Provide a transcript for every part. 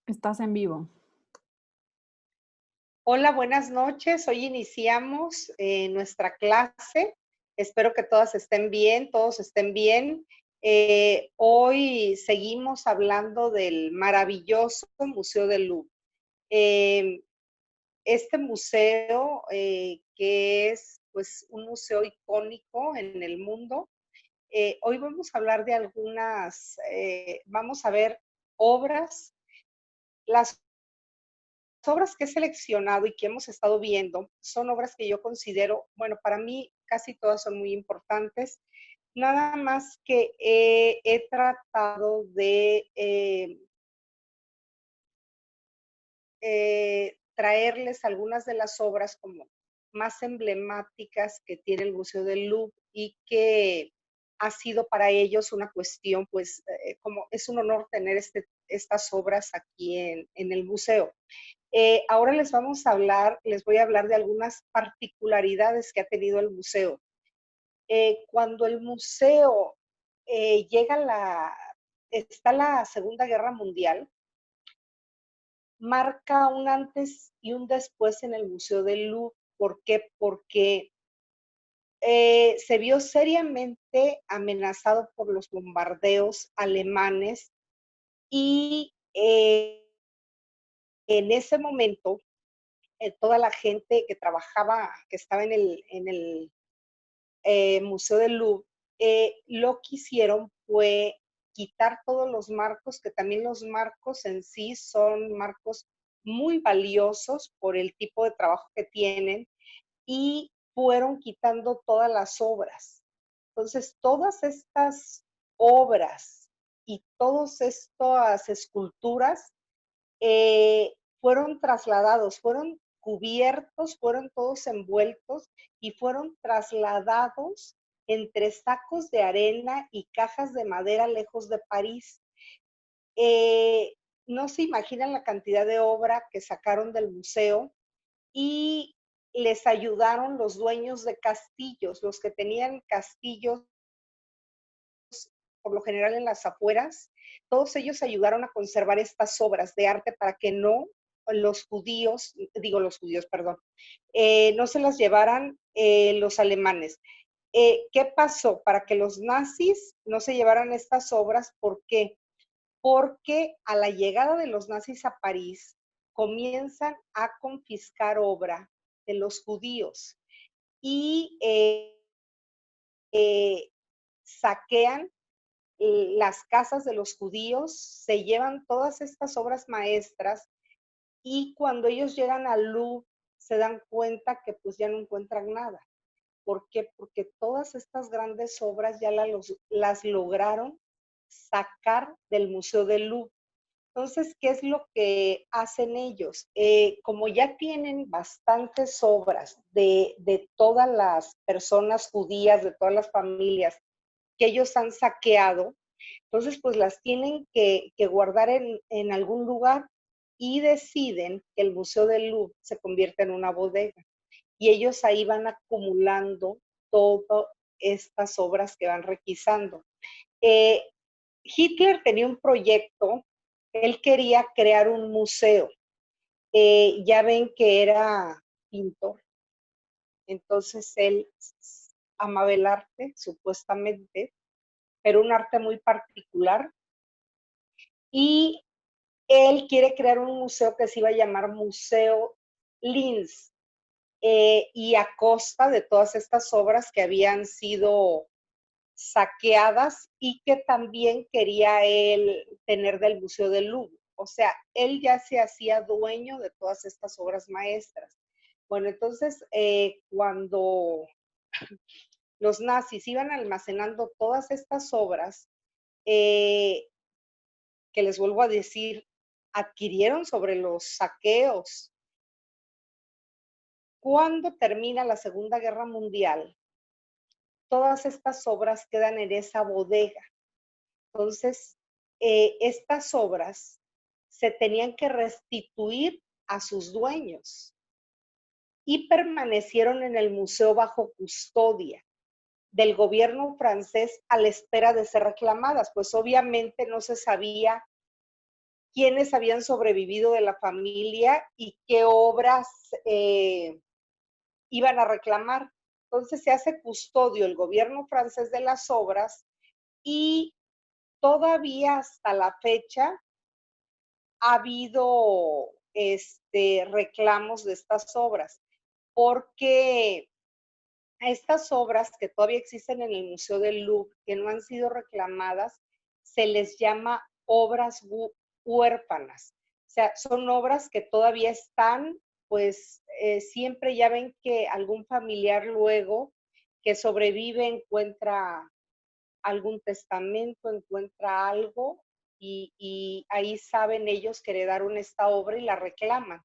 Estás en vivo. Hola, buenas noches. Hoy iniciamos nuestra clase. Espero que todas estén bien, todos estén bien. Hoy seguimos hablando del maravilloso Museo del Louvre. Eh, este museo, que es pues un museo icónico en el mundo. Hoy vamos a hablar de vamos a ver obras. Las obras que he seleccionado y que hemos estado viendo son obras que yo considero, bueno, para mí casi todas son muy importantes, nada más que he tratado de traerles algunas de las obras como más emblemáticas que tiene el Museo del Louvre y que ha sido para ellos una cuestión, pues, como es un honor tener estas obras aquí en el museo. Ahora les voy a hablar de algunas particularidades que ha tenido el museo. Cuando el museo llega está la Segunda Guerra Mundial, marca un antes y un después en el Museo del Louvre. ¿Por qué? Porque se vio seriamente amenazado por los bombardeos alemanes y en ese momento toda la gente que trabajaba, que estaba en el Museo del Louvre, lo que hicieron fue quitar todos los marcos, que también los marcos en sí son marcos muy valiosos por el tipo de trabajo que tienen, y fueron quitando todas las obras. Entonces, todas estas obras y todas estas esculturas fueron trasladados, fueron cubiertos, fueron todos envueltos y fueron trasladados entre sacos de arena y cajas de madera lejos de París. Eh, no se imaginan la cantidad de obra que sacaron del museo y les ayudaron los dueños de castillos, los que tenían castillos por lo general en las afueras. Todos ellos ayudaron a conservar estas obras de arte para que no los judíos, perdón, no se las llevaran los alemanes. ¿Qué pasó? Para que los nazis no se llevaran estas obras, ¿por qué? Porque a la llegada de los nazis a París comienzan a confiscar obra de los judíos y saquean las casas de los judíos, se llevan todas estas obras maestras y cuando ellos llegan al Louvre se dan cuenta que pues ya no encuentran nada. ¿Por qué? Porque todas estas grandes obras ya las lograron sacar del Museo del Louvre. Entonces, ¿qué es lo que hacen ellos? Como ya tienen bastantes obras de todas las personas judías, de todas las familias que ellos han saqueado, entonces pues las tienen que guardar en algún lugar y deciden que el Museo del Louvre se convierta en una bodega. Y ellos ahí van acumulando todas estas obras que van requisando. Eh, Hitler tenía un proyecto, él quería crear un museo. Ya ven que era pintor, entonces él amaba el arte, supuestamente, pero un arte muy particular, y él quiere crear un museo que se iba a llamar Museo Linz, y a costa de todas estas obras que habían sido saqueadas y que también quería él tener del Museo del Louvre. O sea, él ya se hacía dueño de todas estas obras maestras. Bueno, entonces, cuando los nazis iban almacenando todas estas obras, eh, que les vuelvo a decir, adquirieron sobre los saqueos. Cuando termina la Segunda Guerra Mundial, todas estas obras quedan en esa bodega. Entonces, estas obras se tenían que restituir a sus dueños y permanecieron en el museo bajo custodia del gobierno francés a la espera de ser reclamadas, pues obviamente no se sabía quiénes habían sobrevivido de la familia y qué obras iban a reclamar. Entonces se hace custodio el gobierno francés de las obras y todavía hasta la fecha ha habido reclamos de estas obras, porque a estas obras que todavía existen en el Museo del Louvre, que no han sido reclamadas, se les llama obras huérfanas. O sea, son obras que todavía están, pues siempre ya ven que algún familiar luego que sobrevive encuentra algún testamento, encuentra algo y ahí saben ellos que heredaron esta obra y la reclaman.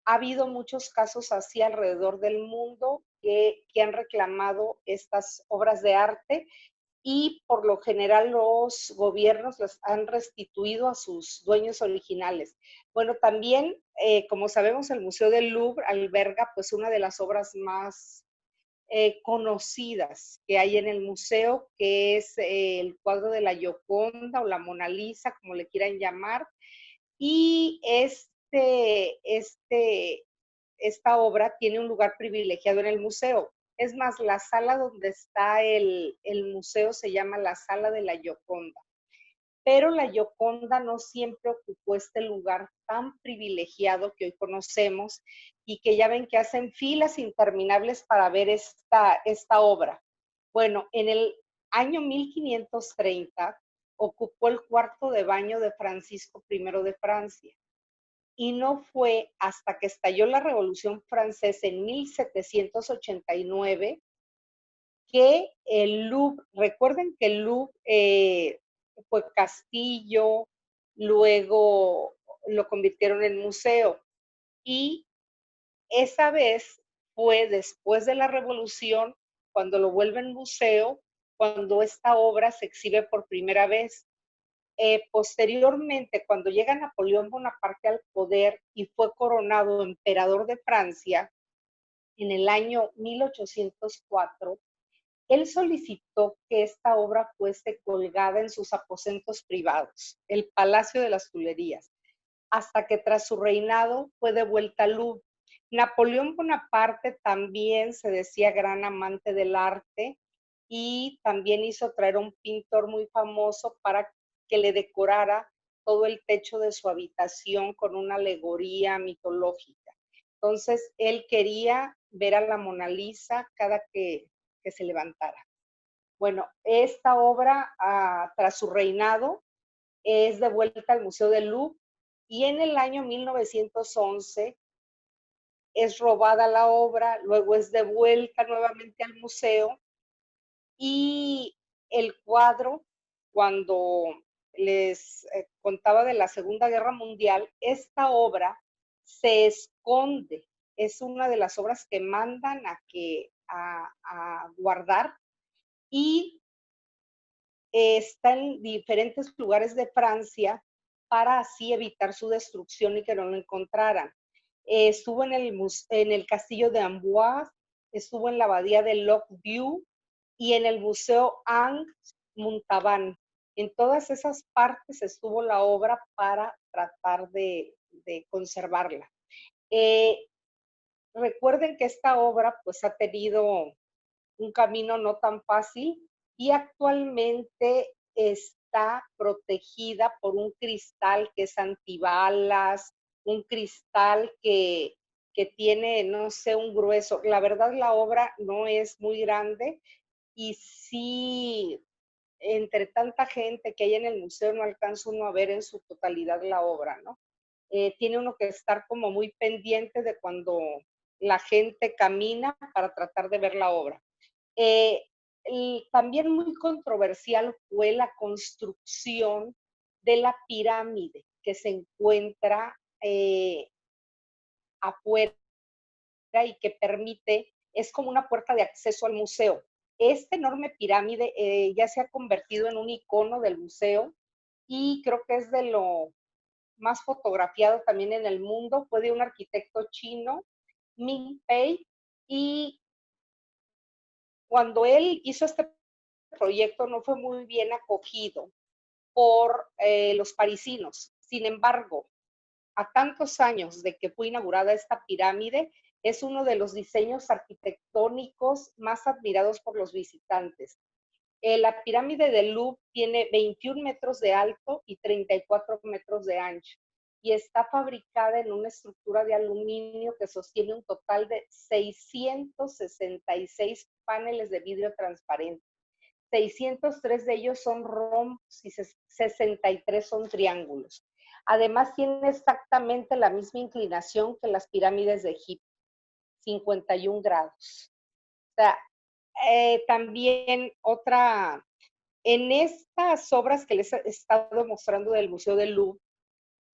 Ha habido muchos casos así alrededor del mundo que han reclamado estas obras de arte y por lo general los gobiernos las han restituido a sus dueños originales. Bueno, también, como sabemos, el Museo del Louvre alberga pues una de las obras más conocidas que hay en el museo, que es el cuadro de la Gioconda o la Mona Lisa, como le quieran llamar, y esta obra tiene un lugar privilegiado en el museo. Es más, la sala donde está el museo se llama la Sala de la Gioconda. Pero la Gioconda no siempre ocupó este lugar tan privilegiado que hoy conocemos y que ya ven que hacen filas interminables para ver esta obra. Bueno, en el año 1530 ocupó el cuarto de baño de Francisco I de Francia. Y no fue hasta que estalló la Revolución Francesa en 1789 que el Louvre, recuerden que el Louvre fue castillo, luego lo convirtieron en museo y esa vez fue después de la Revolución cuando lo vuelven museo, cuando esta obra se exhibe por primera vez. Posteriormente, cuando llega Napoleón Bonaparte al poder y fue coronado emperador de Francia en el año 1804, él solicitó que esta obra fuese colgada en sus aposentos privados, el Palacio de las Tuilerías, hasta que tras su reinado fue devuelta al Louvre. Napoleón Bonaparte también se decía gran amante del arte y también hizo traer a un pintor muy famoso para que le decorara todo el techo de su habitación con una alegoría mitológica. Entonces, él quería ver a la Mona Lisa cada que se levantara. Bueno, esta obra, tras su reinado, es devuelta al Museo del Louvre y en el año 1911 es robada la obra, luego es devuelta nuevamente al museo y el cuadro, cuando les contaba de la Segunda Guerra Mundial, esta obra se esconde, es una de las obras que mandan a guardar y está en diferentes lugares de Francia para así evitar su destrucción y que no lo encontraran. Estuvo en el castillo de Amboise, estuvo en la abadía de Lochview y en el museo Angst Montauban. En todas esas partes estuvo la obra para tratar de conservarla. Recuerden que esta obra pues ha tenido un camino no tan fácil y actualmente está protegida por un cristal que es antibalas, un cristal que tiene, no sé, un grueso. La verdad, la obra no es muy grande y sí, entre tanta gente que hay en el museo, no alcanza uno a ver en su totalidad la obra, ¿no? Tiene uno que estar como muy pendiente de cuando la gente camina para tratar de ver la obra. Eh, También muy controversial fue la construcción de la pirámide que se encuentra afuera y que permite, es como una puerta de acceso al museo. Esta enorme pirámide ya se ha convertido en un icono del museo y creo que es de lo más fotografiado también en el mundo. Fue de un arquitecto chino, Ming Pei, y cuando él hizo este proyecto no fue muy bien acogido por los parisinos. Sin embargo, a tantos años de que fue inaugurada esta pirámide, es uno de los diseños arquitectónicos más admirados por los visitantes. La pirámide de Louvre tiene 21 metros de alto y 34 metros de ancho y está fabricada en una estructura de aluminio que sostiene un total de 666 paneles de vidrio transparente. 603 de ellos son rombos y 63 son triángulos. Además, tiene exactamente la misma inclinación que las pirámides de Egipto, 51 grados. O sea, también en estas obras que les he estado mostrando del Museo del Louvre,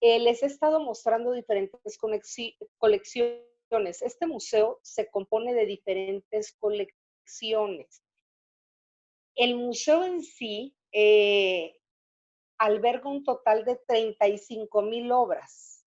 les he estado mostrando diferentes colecciones. Este museo se compone de diferentes colecciones. El museo en sí alberga un total de 35,000 obras.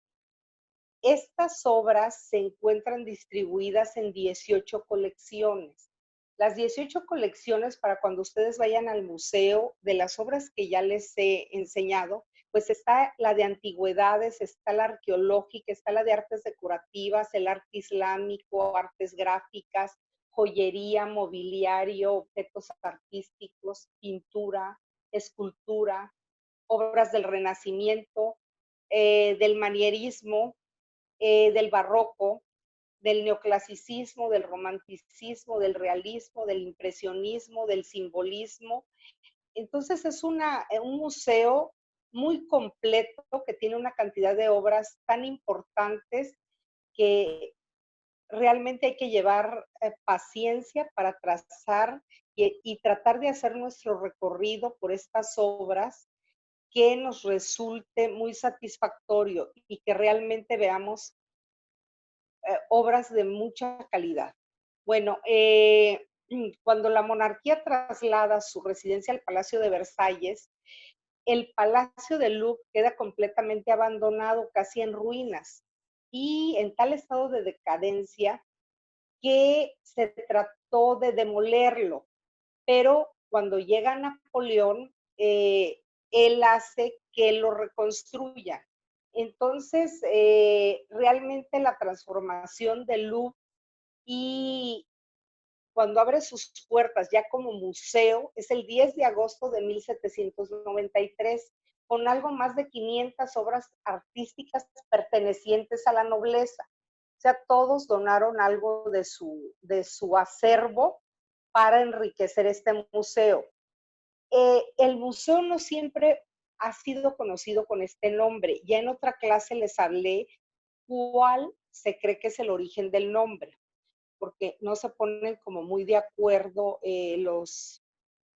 Estas obras se encuentran distribuidas en 18 colecciones. Las 18 colecciones, para cuando ustedes vayan al museo, de las obras que ya les he enseñado, pues está la de antigüedades, está la arqueológica, está la de artes decorativas, el arte islámico, artes gráficas, joyería, mobiliario, objetos artísticos, pintura, escultura, obras del Renacimiento, del manierismo, del barroco, del neoclasicismo, del romanticismo, del realismo, del impresionismo, del simbolismo. Entonces es un museo muy completo que tiene una cantidad de obras tan importantes que realmente hay que llevar paciencia para trazar y tratar de hacer nuestro recorrido por estas obras que nos resulte muy satisfactorio y que realmente veamos obras de mucha calidad. Bueno, cuando la monarquía traslada su residencia al Palacio de Versalles, el Palacio del Louvre queda completamente abandonado, casi en ruinas, y en tal estado de decadencia que se trató de demolerlo, pero cuando llega Napoleón, él hace que lo reconstruya. Entonces, realmente la transformación del Louvre y cuando abre sus puertas ya como museo es el 10 de agosto de 1793, con algo más de 500 obras artísticas pertenecientes a la nobleza. O sea, todos donaron algo de su acervo para enriquecer este museo. El museo no siempre ha sido conocido con este nombre. Ya en otra clase les hablé cuál se cree que es el origen del nombre, porque no se ponen como muy de acuerdo los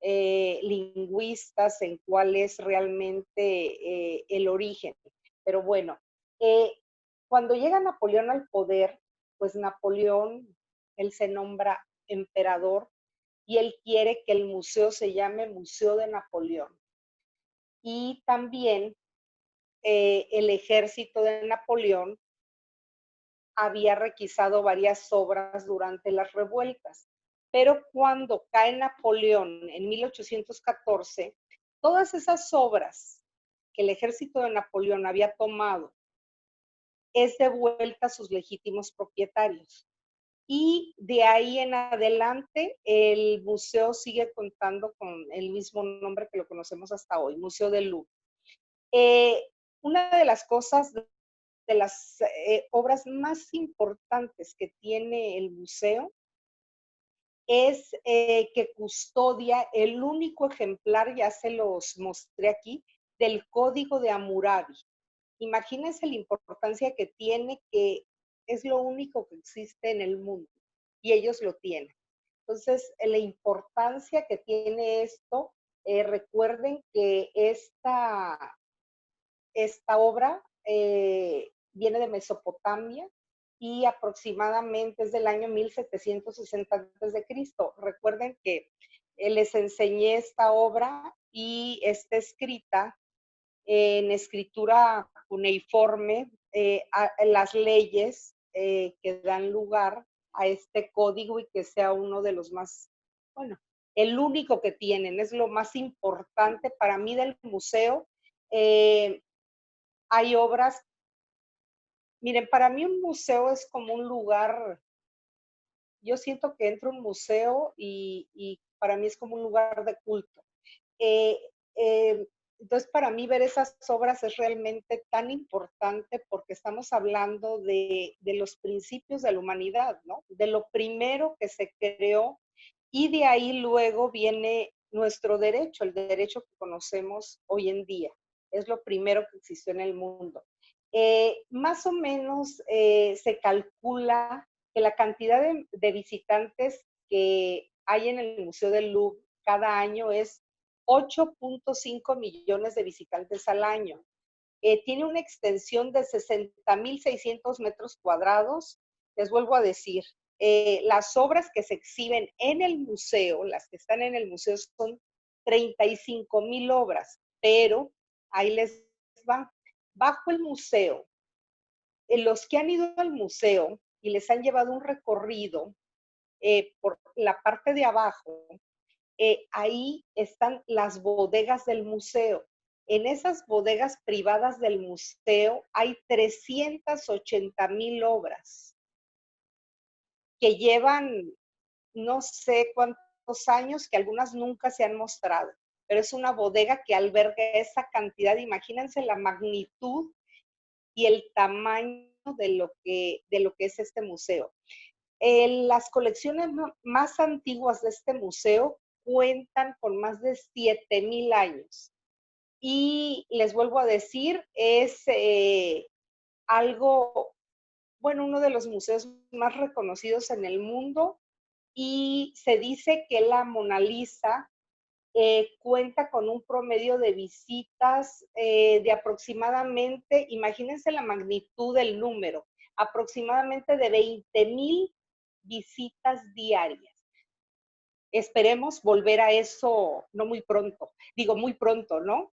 lingüistas en cuál es realmente el origen. Pero bueno, eh, cuando llega Napoleón al poder, pues Napoleón, él se nombra emperador y él quiere que el museo se llame Museo de Napoleón. Y también el ejército de Napoleón había requisado varias obras durante las revueltas. Pero cuando cae Napoleón en 1814, todas esas obras que el ejército de Napoleón había tomado es devuelta a sus legítimos propietarios. Y de ahí en adelante el museo sigue contando con el mismo nombre que lo conocemos hasta hoy, Museo del Louvre. Una de las cosas, de las obras más importantes que tiene el museo es que custodia el único ejemplar, ya se los mostré aquí, del Código de Hammurabi. Imagínense la importancia que tiene, que es lo único que existe en el mundo y ellos lo tienen. Entonces, la importancia que tiene esto, recuerden que esta obra viene de Mesopotamia y aproximadamente es del año 1760 a.C. Recuerden que les enseñé esta obra y está escrita en escritura cuneiforme, las leyes que dan lugar a este código y que sea uno de los más, bueno, el único que tienen, es lo más importante para mí del museo. hay obras. Miren, para mí un museo es como un lugar, yo siento que entro a un museo y para mí es como un lugar de culto. Eh, entonces, para mí ver esas obras es realmente tan importante porque estamos hablando de los principios de la humanidad, ¿no? De lo primero que se creó y de ahí luego viene nuestro derecho, el derecho que conocemos hoy en día. Es lo primero que existió en el mundo. Más o menos se calcula que la cantidad de visitantes que hay en el Museo del Louvre cada año es 8.5 millones de visitantes al año. Tiene una extensión de 60.600 metros cuadrados. Les vuelvo a decir, las obras que se exhiben en el museo, las que están en el museo son 35,000 obras, pero ahí les va. Bajo el museo, los que han ido al museo y les han llevado un recorrido por la parte de abajo, ahí están las bodegas del museo. En esas bodegas privadas del museo hay 380,000 obras que llevan no sé cuántos años, que algunas nunca se han mostrado, pero es una bodega que alberga esa cantidad. Imagínense la magnitud y el tamaño de lo que es este museo. Las colecciones más antiguas de este museo cuentan con más de 7,000 años. Y les vuelvo a decir, es algo, bueno, uno de los museos más reconocidos en el mundo y se dice que la Mona Lisa cuenta con un promedio de visitas de aproximadamente, imagínense la magnitud del número, aproximadamente de 20,000 visitas diarias. Esperemos volver a eso no muy pronto, digo muy pronto, ¿no?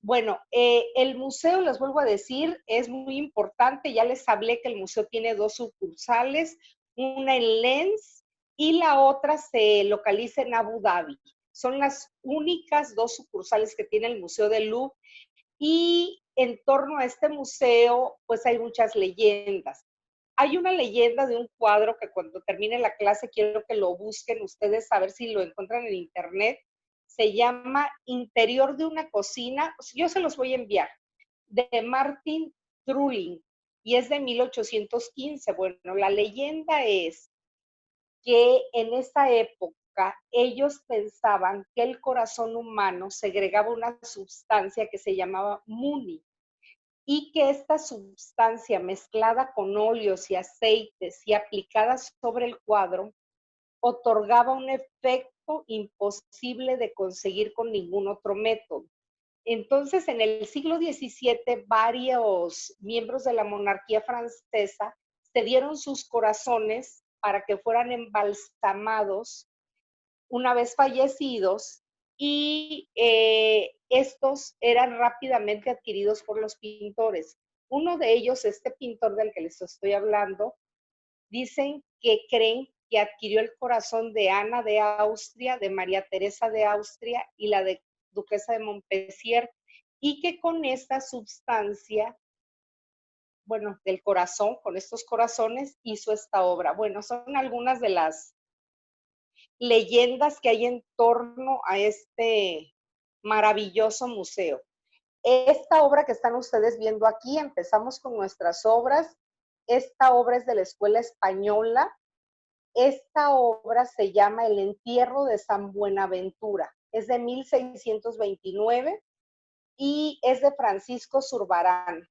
Bueno, el museo, les vuelvo a decir, es muy importante. Ya les hablé que el museo tiene dos sucursales, una en Lens y la otra se localiza en Abu Dhabi. Son las únicas dos sucursales que tiene el Museo del Louvre y en torno a este museo, pues hay muchas leyendas. Hay una leyenda de un cuadro que cuando termine la clase quiero que lo busquen ustedes a ver si lo encuentran en internet. Se llama Interior de una cocina. Yo se los voy a enviar. De Martin Trulling y es de 1815. Bueno, la leyenda es que en esa época ellos pensaban que el corazón humano segregaba una sustancia que se llamaba muni y que esta sustancia mezclada con óleos y aceites y aplicada sobre el cuadro otorgaba un efecto imposible de conseguir con ningún otro método. Entonces, en el siglo XVII, varios miembros de la monarquía francesa cedieron sus corazones para que fueran embalsamados una vez fallecidos y estos eran rápidamente adquiridos por los pintores. Uno de ellos, este pintor del que les estoy hablando, dicen que creen que adquirió el corazón de Ana de Austria, de María Teresa de Austria y la de duquesa de Montpensier, y que con esta sustancia, bueno, del corazón, con estos corazones, hizo esta obra. Bueno, son algunas de las leyendas que hay en torno a este maravilloso museo. Esta obra que están ustedes viendo aquí, empezamos con nuestras obras. Esta obra es de la Escuela Española. Esta obra se llama El entierro de San Buenaventura. Es de 1629 y es de Francisco Zurbarán.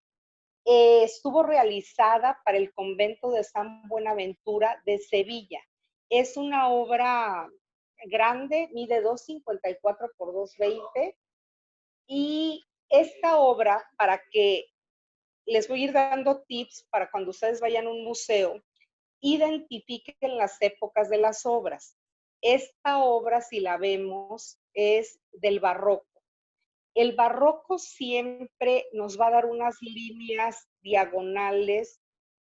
Estuvo realizada para el convento de San Buenaventura de Sevilla. Es una obra grande, mide 2,54 por 2,20 y esta obra, para que les voy a ir dando tips para cuando ustedes vayan a un museo, identifiquen las épocas de las obras. Esta obra, si la vemos, es del barroco. El barroco siempre nos va a dar unas líneas diagonales,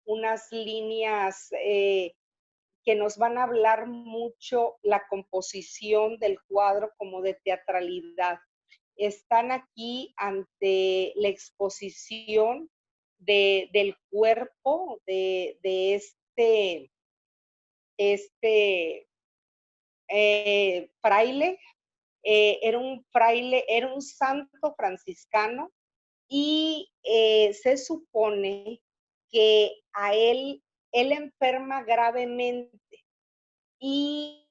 unas líneas que nos van a hablar mucho la composición del cuadro como de teatralidad. están aquí ante la exposición del cuerpo de este fraile. Era un santo franciscano y se supone que él enferma gravemente y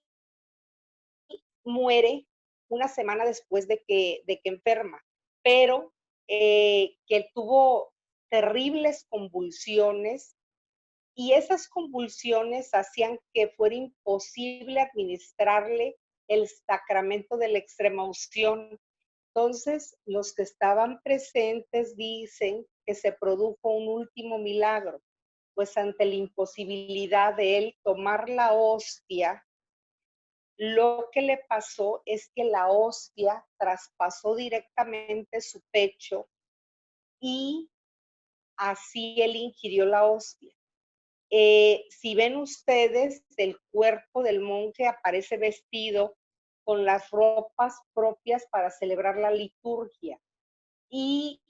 muere una semana después de que enferma, pero que tuvo terribles convulsiones y esas convulsiones hacían que fuera imposible administrarle el sacramento de la extrema unción. Entonces, los que estaban presentes dicen que se produjo un último milagro, pues ante la imposibilidad de él tomar la hostia, lo que le pasó es que la hostia traspasó directamente su pecho y así él ingirió la hostia. Si ven ustedes, el cuerpo del monje aparece vestido con las ropas propias para celebrar la liturgia y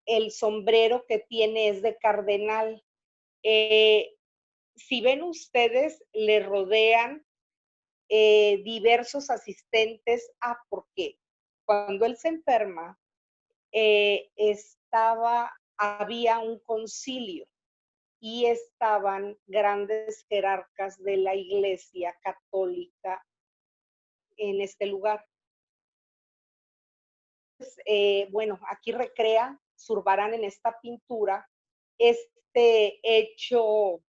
el sombrero que tiene es de cardenal. Si ven ustedes, le rodean diversos asistentes. Porque cuando él se enferma, había un concilio y estaban grandes jerarcas de la Iglesia Católica en este lugar. Bueno, aquí recrea Zurbarán en esta pintura este hecho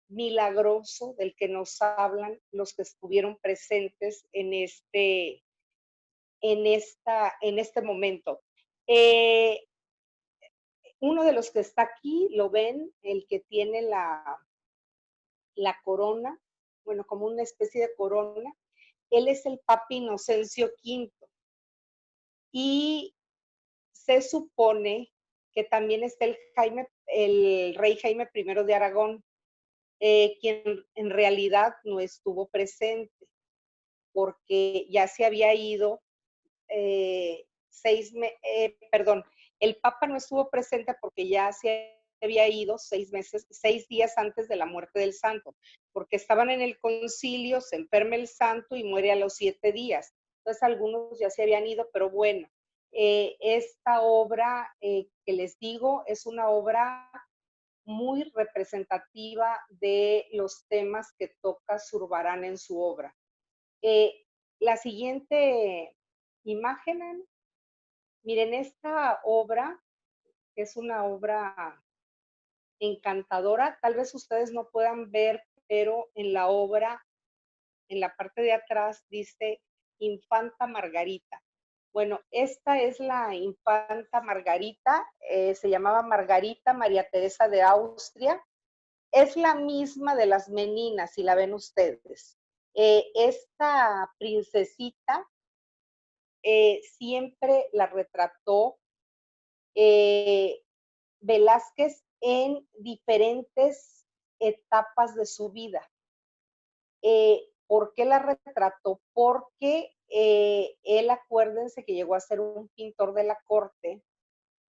milagroso del que nos hablan los que estuvieron presentes en este momento. Uno de los que está aquí, lo ven, el que tiene la corona, bueno, como una especie de corona, él es el Papa Inocencio V. Y se supone que también está el rey Jaime I de Aragón, quien en realidad no estuvo presente, porque ya se había ido perdón, el Papa no estuvo presente porque ya se había ido 6 días antes de la muerte del santo, porque estaban en el concilio, se enferma el santo y muere a los 7 días. Entonces algunos ya se habían ido, pero bueno, esta obra que les digo es una obra muy representativa de los temas que toca Zurbarán en su obra. La siguiente imagen, miren, esta obra es una obra encantadora. Tal vez ustedes no puedan ver, pero en la obra, en la parte de atrás, dice Infanta Margarita. Bueno, esta es la Infanta Margarita, se llamaba Margarita María Teresa de Austria. Es la misma de las Meninas, si la ven ustedes. Esta princesita siempre la retrató Velázquez en diferentes etapas de su vida. ¿Por qué la retrató? Porque él, acuérdense que llegó a ser un pintor de la corte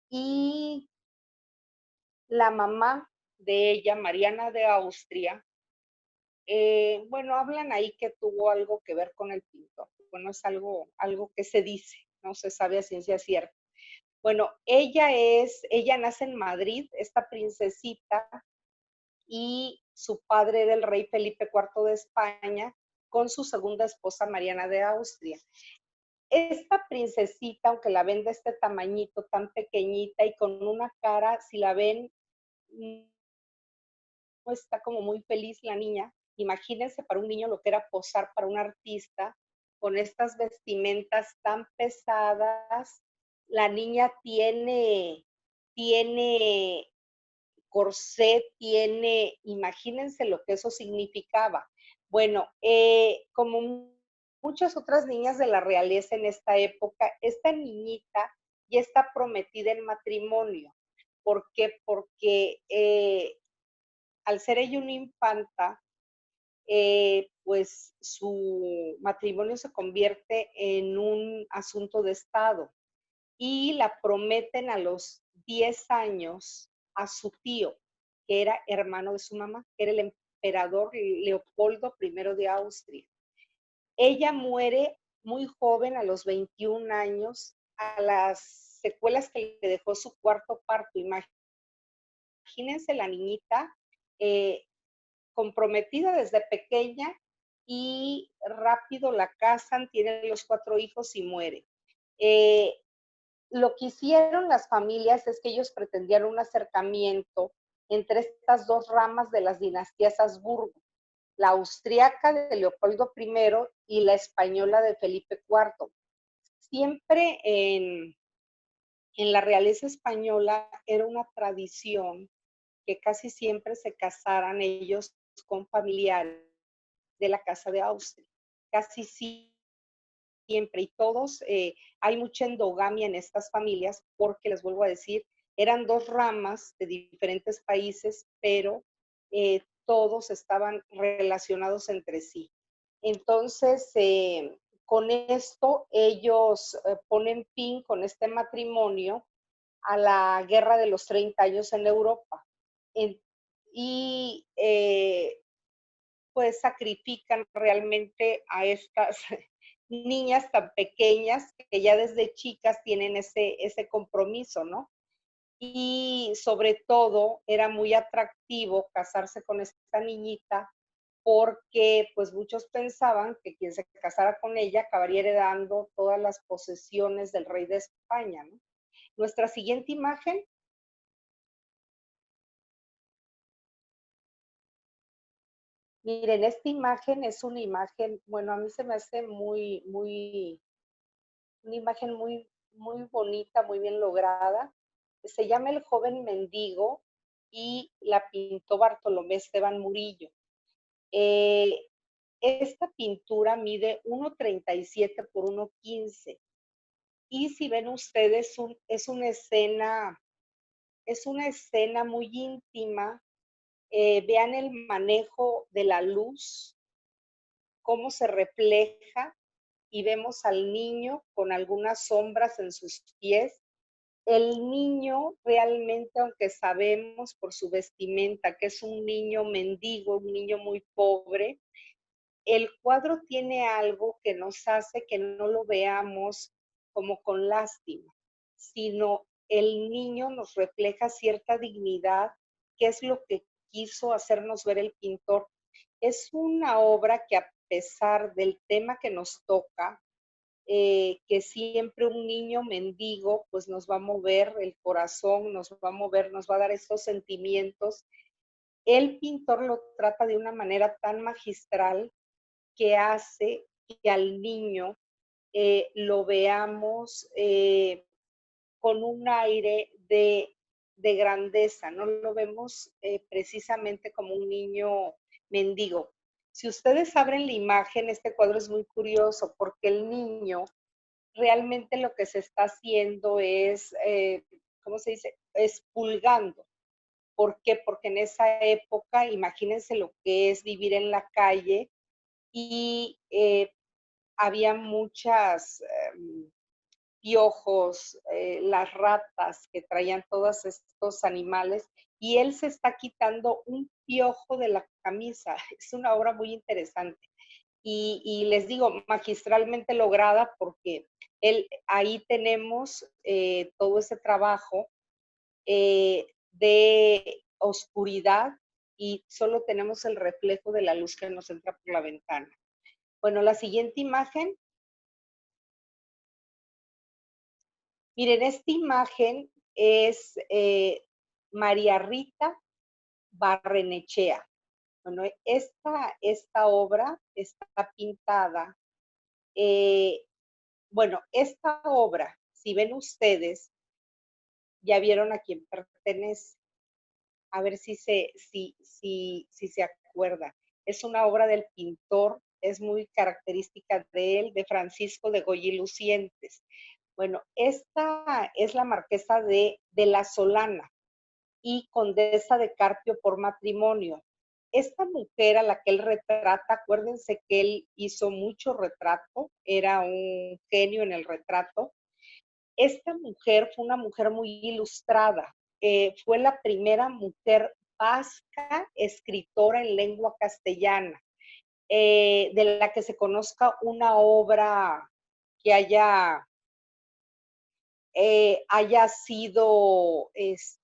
y la mamá de ella, Mariana de Austria, bueno, hablan ahí que tuvo algo que ver con el pintor. Bueno, es algo que se dice, no se sabe a ciencia cierta. Bueno, ella nace en Madrid, esta princesita, y su padre era el rey Felipe IV de España con su segunda esposa Mariana de Austria. Esta princesita, aunque la ven de este tamañito tan pequeñita y con una cara, si la ven, no está como muy feliz la niña. Imagínense para un niño lo que era posar para un artista con estas vestimentas tan pesadas. La niña tiene corset, imagínense lo que eso significaba. Bueno, como muchas otras niñas de la realeza en esta época, esta niñita ya está prometida en matrimonio. ¿Por qué? Porque al ser ella una infanta, pues su matrimonio se convierte en un asunto de Estado y la prometen a los 10 años a su tío, que era hermano de su mamá, que era el emperador Leopoldo I de Austria. Ella muere muy joven, a los 21 años, a las secuelas que le dejó su cuarto parto. Imagínense la niñita eh, comprometida desde pequeña y rápido la casan, tiene los 4 hijos y muere. Eh, lo que hicieron las familias es que ellos pretendían un acercamiento entre estas dos ramas de las dinastías Habsburgo, la austriaca de Leopoldo I y la española de Felipe IV. Siempre en la realeza española era una tradición que casi siempre se casaran ellos con familiares de la Casa de Austria. Casi siempre, y todos, hay mucha endogamia en estas familias porque, les vuelvo a decir, eran dos ramas de diferentes países, pero todos estaban relacionados entre sí. Entonces, con esto ellos ponen fin con este matrimonio a la guerra de los 30 años en Europa. En, y pues sacrifican realmente a estas niñas tan pequeñas que ya desde chicas tienen ese compromiso, ¿no? Y sobre todo era muy atractivo casarse con esta niñita porque pues muchos pensaban que quien se casara con ella acabaría heredando todas las posesiones del rey de España, ¿no? Nuestra siguiente imagen. Miren, esta imagen es una imagen, bueno, a mí se me hace una imagen muy bonita, muy bien lograda. Se llama El joven mendigo y la pintó Bartolomé Esteban Murillo. Eh, esta pintura mide 1,37 por 1,15. Y si ven ustedes, es una escena muy íntima. Vean el manejo de la luz, cómo se refleja, y vemos al niño con algunas sombras en sus pies. El niño realmente, aunque sabemos por su vestimenta que es un niño mendigo, un niño muy pobre, el cuadro tiene algo que nos hace que no lo veamos como con lástima, sino el niño nos refleja cierta dignidad, que es lo que quiso hacernos ver el pintor. Es una obra que, a pesar del tema que nos toca, que siempre un niño mendigo pues nos va a mover el corazón, nos va a mover, nos va a dar estos sentimientos. El pintor lo trata de una manera tan magistral que hace que al niño lo veamos con un aire de grandeza, no lo vemos precisamente como un niño mendigo. Si ustedes abren la imagen, este cuadro es muy curioso porque el niño realmente lo que se está haciendo es, ¿cómo se dice? Expulgando. ¿Por qué? Porque en esa época, imagínense lo que es vivir en la calle y había muchas piojos, las ratas que traían todos estos animales, y él se está quitando un piojo de la camisa. Es una obra muy interesante. Y les digo, magistralmente lograda porque ahí tenemos todo ese trabajo de oscuridad y solo tenemos el reflejo de la luz que nos entra por la ventana. Bueno, la siguiente imagen. Miren, esta imagen es María Rita Barrenechea. Bueno, esta obra está pintada. Bueno, esta obra, si ven ustedes, ya vieron a quién pertenece. A ver si se acuerda. Es una obra del pintor, es muy característica de él, de Francisco de Goya y Lucientes. Bueno, esta es la marquesa de la Solana y condesa de Carpio por matrimonio. Esta mujer a la que él retrata, acuérdense que él hizo mucho retrato, era un genio en el retrato, Esta mujer fue una mujer muy ilustrada, fue la primera mujer vasca escritora en lengua castellana, de la que se conozca una obra que haya sido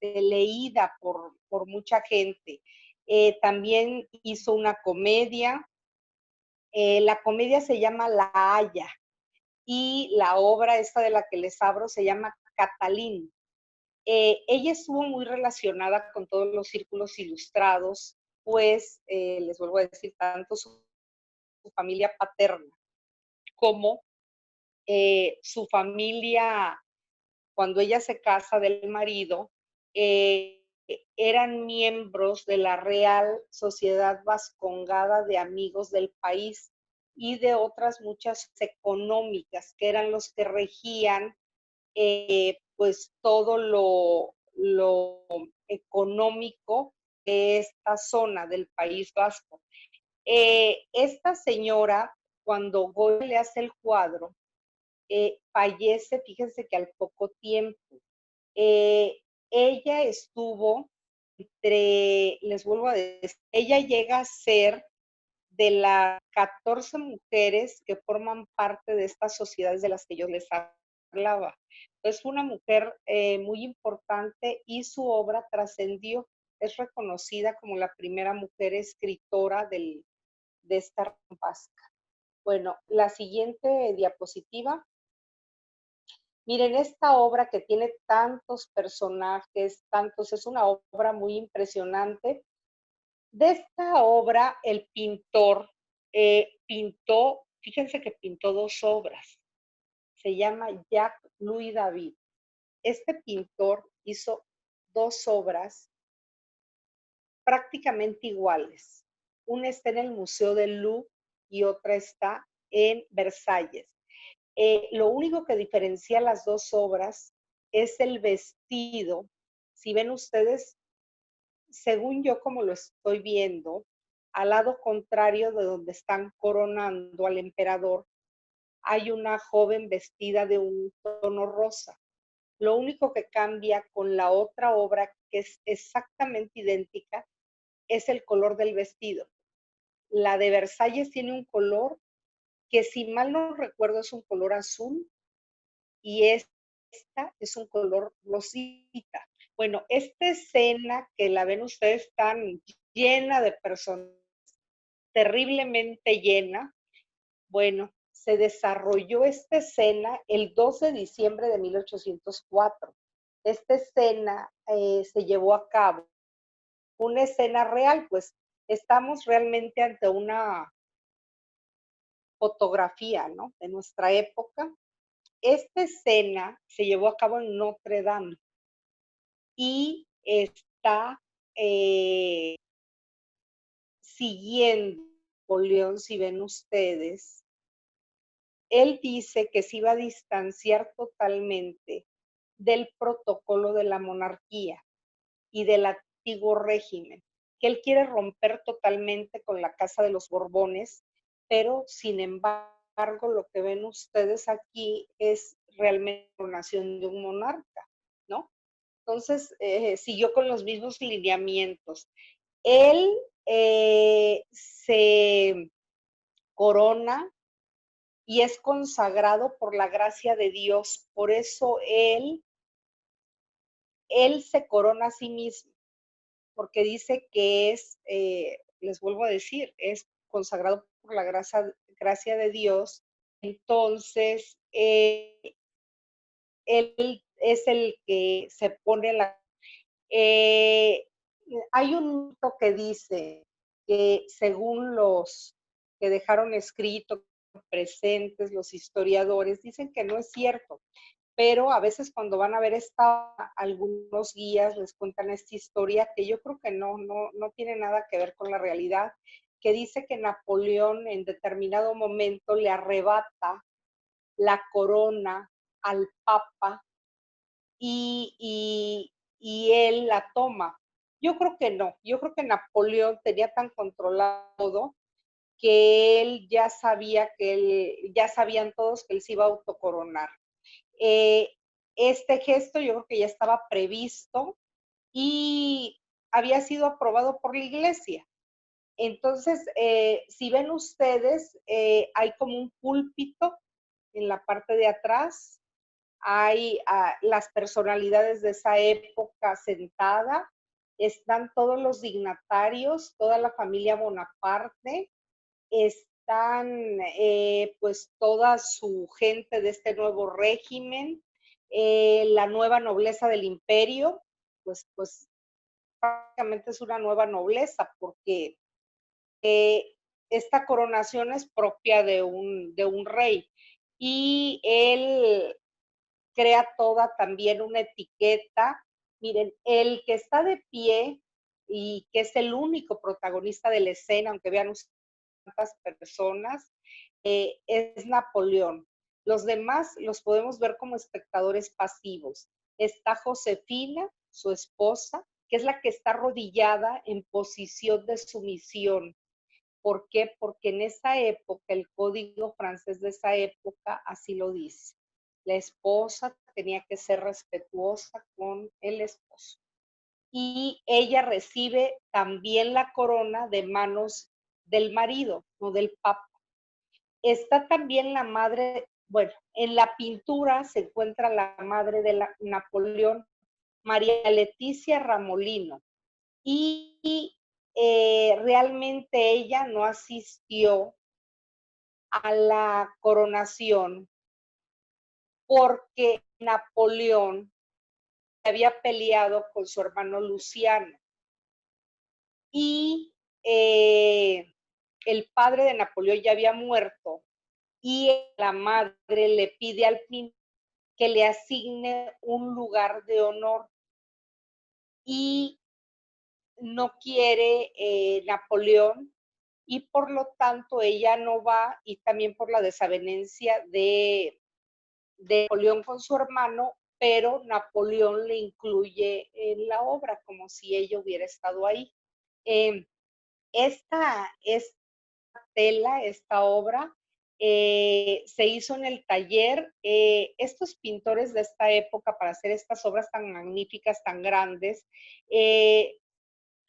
leída por mucha gente. También hizo una comedia. La comedia se llama La Haya y la obra esta de la que les hablo se llama Catalín. Ella estuvo muy relacionada con todos los círculos ilustrados, pues les vuelvo a decir, tanto su familia paterna como su familia, cuando ella se casa del marido, eran miembros de la Real Sociedad Vascongada de Amigos del País y de otras muchas económicas, que eran los que regían pues todo lo económico de esta zona del País Vasco. Esta señora, cuando Goya le hace el cuadro, fallece, fíjense que al poco tiempo. Eh, Ella estuvo les vuelvo a decir, ella llega a ser de las 14 mujeres que forman parte de estas sociedades de las que yo les hablaba. Es una mujer muy importante y su obra trascendió. Es reconocida como la primera mujer escritora de esta vasca. Bueno, la siguiente diapositiva. Miren, esta obra que tiene tantos personajes, tantos, es una obra muy impresionante. De esta obra, el pintor pintó, fíjense que pintó dos obras. Se llama Jacques-Louis David. Este pintor hizo dos obras prácticamente iguales. Una está en el Museo del Louvre y otra está en Versalles. Lo único que diferencia las dos obras es el vestido. Si ven ustedes, según yo como lo estoy viendo, al lado contrario de donde están coronando al emperador, hay una joven vestida de un tono rosa. Lo único que cambia con la otra obra, que es exactamente idéntica, es el color del vestido. La de Versalles tiene un color que, si mal no recuerdo, es un color azul y esta es un color rosita. Bueno, esta escena que la ven ustedes tan llena de personas, terriblemente llena, bueno, se desarrolló esta escena el 2 de diciembre de 1804. Esta escena se llevó a cabo, una escena real, pues estamos realmente ante una fotografía, ¿no? De nuestra época. Esta escena se llevó a cabo en Notre Dame y está siguiendo Napoleón, si ven ustedes. Él dice que se iba a distanciar totalmente del protocolo de la monarquía y del antiguo régimen, que él quiere romper totalmente con la Casa de los Borbones, pero sin embargo lo que ven ustedes aquí es realmente la coronación de un monarca, ¿no? Entonces, siguió con los mismos lineamientos. Él se corona y es consagrado por la gracia de Dios. Por eso él se corona a sí mismo, porque dice que es, les vuelvo a decir, es consagrado por la gracia de Dios. Entonces, él es el que se pone la... Eh, Hay un mito que dice que según los que dejaron escrito presentes, los historiadores, dicen que no es cierto, pero a veces cuando van a ver algunos guías les cuentan esta historia que yo creo que no tiene nada que ver con la realidad, que dice que Napoleón en determinado momento le arrebata la corona al Papa y él la toma. Yo creo que no, yo creo que Napoleón tenía tan controlado todo que él ya sabía ya sabían todos que él se iba a autocoronar. Este gesto yo creo que ya estaba previsto y había sido aprobado por la iglesia. Entonces, si ven ustedes, hay como un púlpito en la parte de atrás, hay las personalidades de esa época sentada, están todos los dignatarios, toda la familia Bonaparte, están pues toda su gente de este nuevo régimen, la nueva nobleza del imperio, pues prácticamente es una nueva nobleza porque esta coronación es propia de un rey y él crea toda también una etiqueta. Miren, el que está de pie y que es el único protagonista de la escena, aunque vean ustedes cuántas personas, es Napoleón. Los demás los podemos ver como espectadores pasivos. Está Josefina, su esposa, que es la que está arrodillada en posición de sumisión. ¿Por qué? Porque en esa época, el código francés de esa época así lo dice. La esposa tenía que ser respetuosa con el esposo. Y ella recibe también la corona de manos del marido, no del papa. Está también la madre, bueno, en la pintura se encuentra la madre de Napoleón, María Leticia Ramolino, y realmente ella no asistió a la coronación porque Napoleón había peleado con su hermano Luciano y el padre de Napoleón ya había muerto y la madre le pide al príncipe que le asigne un lugar de honor y no quiere Napoleón y por lo tanto ella no va y también por la desavenencia de Napoleón con su hermano, pero Napoleón le incluye en la obra como si ella hubiera estado ahí. Eh, esta tela, esta obra, se hizo en el taller. Estos pintores de esta época, para hacer estas obras tan magníficas, tan grandes,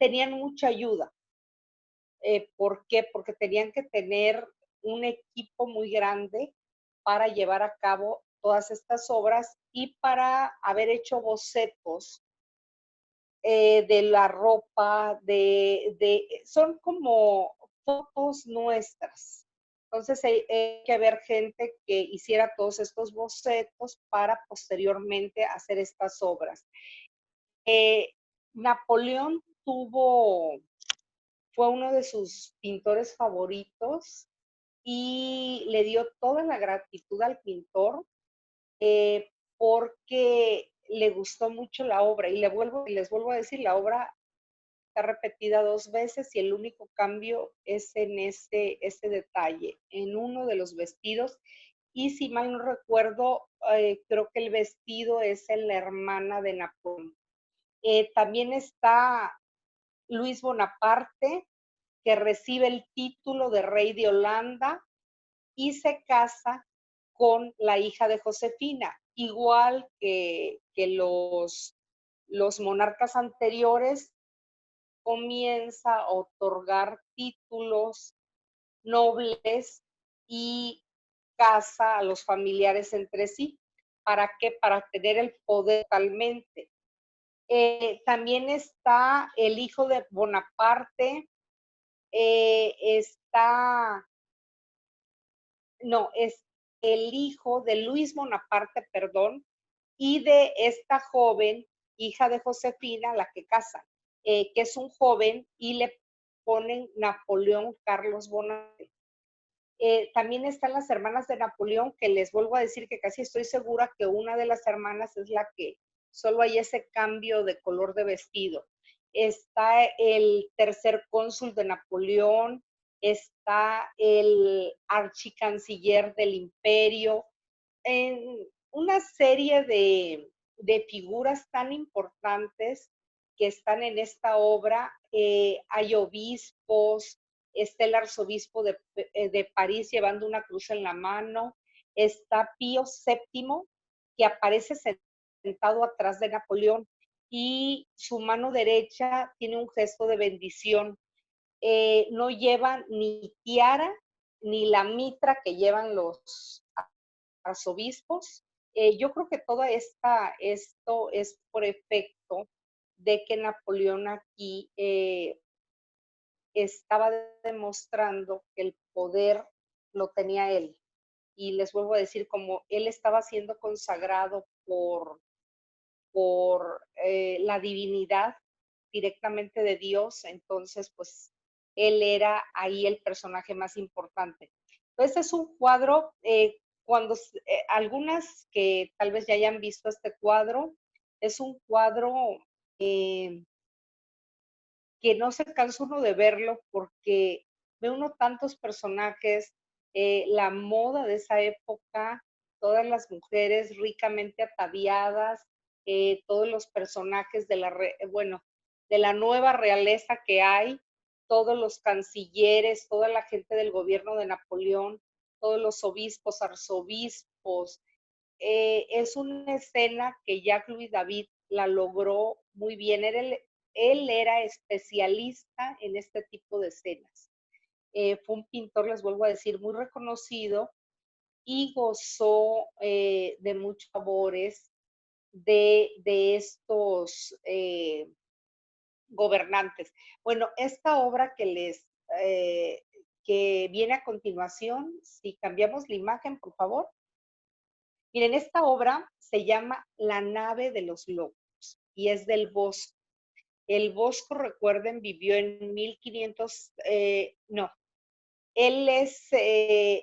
tenían mucha ayuda. ¿Por qué? Porque tenían que tener un equipo muy grande para llevar a cabo todas estas obras y para haber hecho bocetos de la ropa, son como fotos nuestras. Entonces hay que haber gente que hiciera todos estos bocetos para posteriormente hacer estas obras. Napoleón fue uno de sus pintores favoritos y le dio toda la gratitud al pintor porque le gustó mucho la obra. Y les vuelvo a decir, la obra está repetida 2 veces y el único cambio es en este detalle, en uno de los vestidos. Y si mal no recuerdo, creo que el vestido es en la hermana de Napoleón. También está Luis Bonaparte, que recibe el título de rey de Holanda y se casa con la hija de Josefina, igual que los monarcas anteriores, comienza a otorgar títulos nobles y casa a los familiares entre sí. ¿Para qué? Para tener el poder totalmente. También está el hijo de Bonaparte, es el hijo de Luis Bonaparte, perdón, y de esta joven, hija de Josefina, la que casa, que es un joven y le ponen Napoleón Carlos Bonaparte. También están las hermanas de Napoleón, que les vuelvo a decir que casi estoy segura que una de las hermanas es la que solo hay ese cambio de color de vestido. Está el tercer cónsul de Napoleón, está el archicanciller del imperio, en una serie de figuras tan importantes que están en esta obra. Hay obispos, está el arzobispo de París llevando una cruz en la mano, está Pío VII, que aparece sentado sentado atrás de Napoleón y su mano derecha tiene un gesto de bendición. No lleva ni tiara ni la mitra que llevan los arzobispos. Yo creo que esto es por efecto de que Napoleón aquí estaba demostrando que el poder lo tenía él. Y les vuelvo a decir, como él estaba siendo consagrado por la divinidad directamente de Dios, entonces pues él era ahí el personaje más importante. Este es un cuadro, algunas que tal vez ya hayan visto este cuadro, es un cuadro eh, que no se cansa uno de verlo porque ve uno tantos personajes, la moda de esa época, todas las mujeres ricamente ataviadas, todos los personajes bueno, de la nueva realeza que hay, todos los cancilleres, toda la gente del gobierno de Napoleón, todos los obispos, arzobispos. Es una escena que Jacques-Louis David la logró muy bien. Él era especialista en este tipo de escenas. Fue un pintor, les vuelvo a decir, muy reconocido y gozó de muchos favores de estos gobernantes. Bueno, esta obra que viene a continuación, si cambiamos la imagen, por favor. Miren, esta obra se llama La nave de los locos y es del Bosco. El Bosco, recuerden, vivió en 1500, no,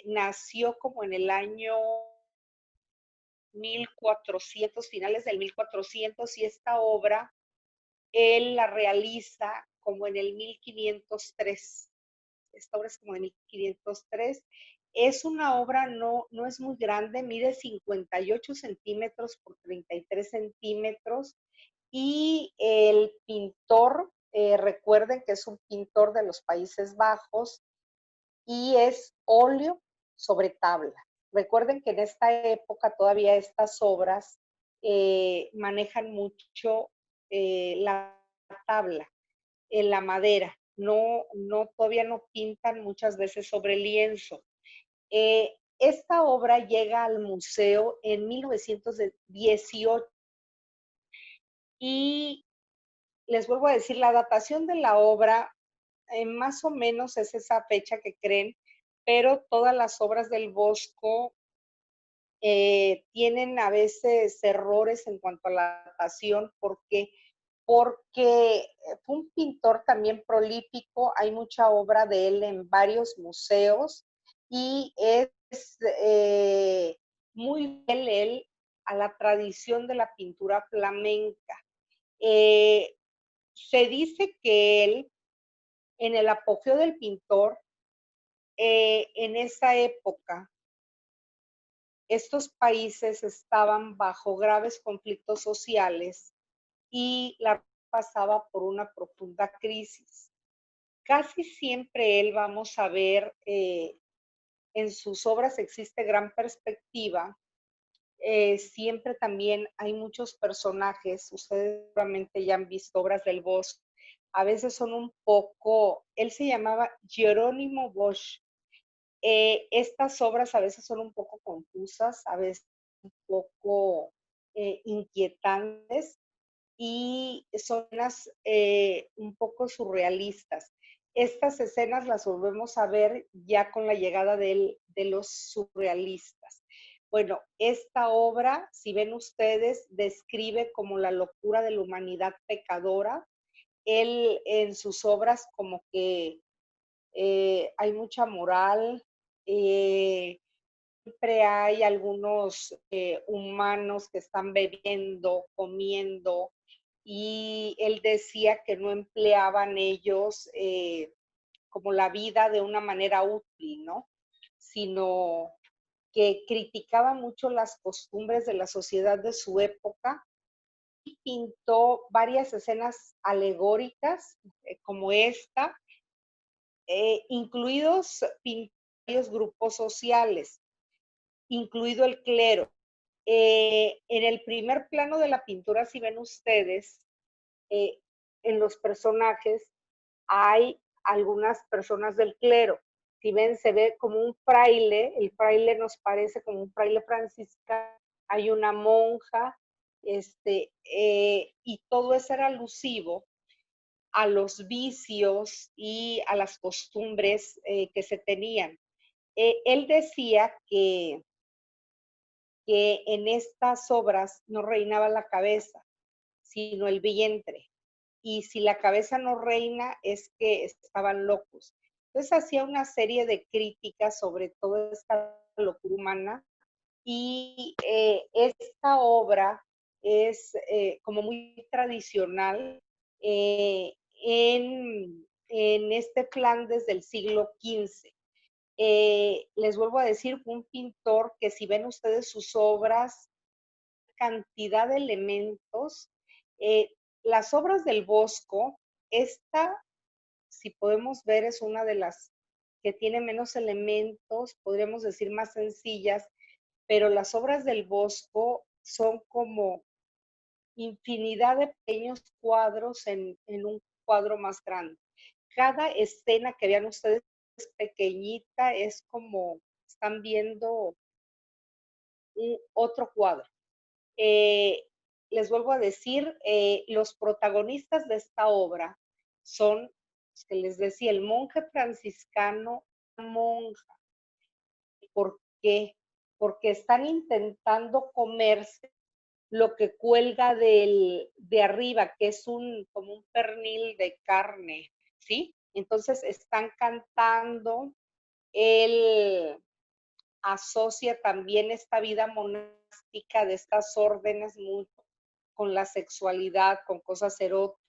nació como en el año 1400, finales del 1400, y esta obra él la realiza como en el 1503. Esta obra es como de 1503. Es una obra, no es muy grande, mide 58 centímetros por 33 centímetros. Y el pintor, recuerden que es un pintor de los Países Bajos y es óleo sobre tabla. Recuerden que en esta época todavía estas obras manejan mucho la tabla, la madera. Todavía no pintan muchas veces sobre lienzo. Esta obra llega al museo en 1918 y les vuelvo a decir, la datación de la obra más o menos es esa fecha que creen, pero todas las obras del Bosco tienen a veces errores en cuanto a la datación porque fue un pintor también prolífico, hay mucha obra de él en varios museos y es muy fiel él a la tradición de la pintura flamenca. Se dice que él, en el apogeo del pintor, en esa época, estos países estaban bajo graves conflictos sociales y la pasaba por una profunda crisis. Casi siempre él vamos a ver en sus obras existe gran perspectiva. Siempre también hay muchos personajes, ustedes seguramente ya han visto obras del Bosco, a veces son un poco, él se llamaba Jerónimo Bosch. Estas obras a veces son un poco confusas, a veces un poco inquietantes y son un poco surrealistas. Estas escenas las volvemos a ver ya con la llegada de los surrealistas. Bueno, esta obra, si ven ustedes, describe como la locura de la humanidad pecadora. Él en sus obras como que hay mucha moral, siempre hay algunos humanos que están bebiendo, comiendo, y él decía que no empleaban ellos como la vida de una manera útil, ¿no? Sino que criticaba mucho las costumbres de la sociedad de su época y pintó varias escenas alegóricas como esta, incluidos varios grupos sociales, incluido el clero. En el primer plano de la pintura, si ven ustedes, eh, en los personajes hay algunas personas del clero. Si ven, se ve como un fraile, el fraile nos parece como un fraile franciscano, hay una monja, y todo eso era alusivo a los vicios y a las costumbres que se tenían. Él decía que en estas obras no reinaba la cabeza, sino el vientre. Y si la cabeza no reina es que estaban locos. Entonces hacía una serie de críticas sobre toda esta locura humana y esta obra es como muy tradicional en este plan desde el siglo XV. Les vuelvo a decir, un pintor que si ven ustedes sus obras, cantidad de elementos. Eh, las obras del Bosco, esta, si podemos ver, es una de las que tiene menos elementos, podríamos decir más sencillas, pero las obras del Bosco son como infinidad de pequeños cuadros en un cuadro más grande. Cada escena que vean ustedes pequeñita es como están viendo otro cuadro. Eh, Les vuelvo a decir, los protagonistas de esta obra son, que les decía, el monje franciscano, la monja. ¿Por qué? Porque están intentando comerse lo que cuelga de arriba, que es como un pernil de carne, ¿sí? Entonces están cantando, él asocia también esta vida monástica de estas órdenes mucho con la sexualidad, con cosas eróticas.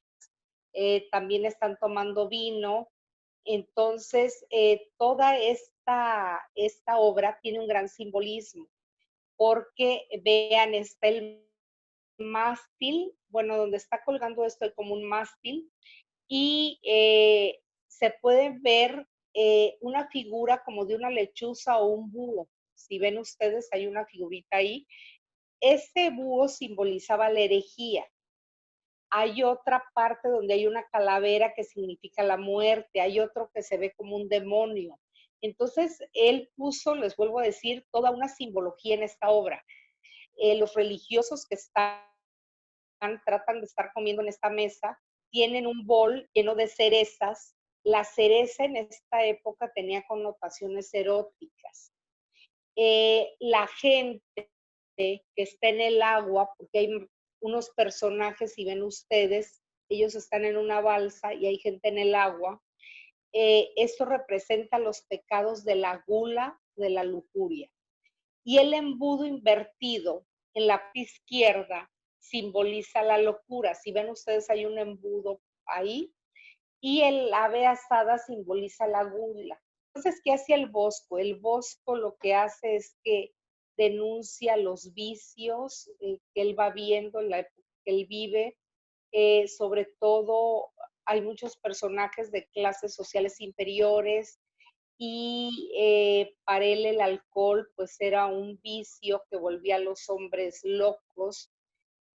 También están tomando vino. Entonces, toda esta obra tiene un gran simbolismo, porque vean, está el mástil, bueno, donde está colgando esto hay como un mástil, y se puede ver una figura como de una lechuza o un búho. Si ven ustedes, hay una figurita ahí. Este búho simbolizaba la herejía. Hay otra parte donde hay una calavera que significa la muerte, hay otro que se ve como un demonio. Entonces, él puso, les vuelvo a decir, toda una simbología en esta obra. Los religiosos que tratan de estar comiendo en esta mesa, tienen un bol lleno de cerezas. La cereza en esta época tenía connotaciones eróticas. La gente que está en el agua, porque hay unos personajes, si ven ustedes, ellos están en una balsa y hay gente en el agua. Esto representa los pecados de la gula, de la lujuria. Y el embudo invertido en la parte izquierda simboliza la locura. Si ven ustedes, hay un embudo ahí. Y el ave asada simboliza la gula. Entonces, ¿qué hace el Bosco? El Bosco lo que hace es que denuncia los vicios que él va viendo en la época que él vive. Sobre todo, hay muchos personajes de clases sociales inferiores y para él el alcohol pues era un vicio que volvía a los hombres locos.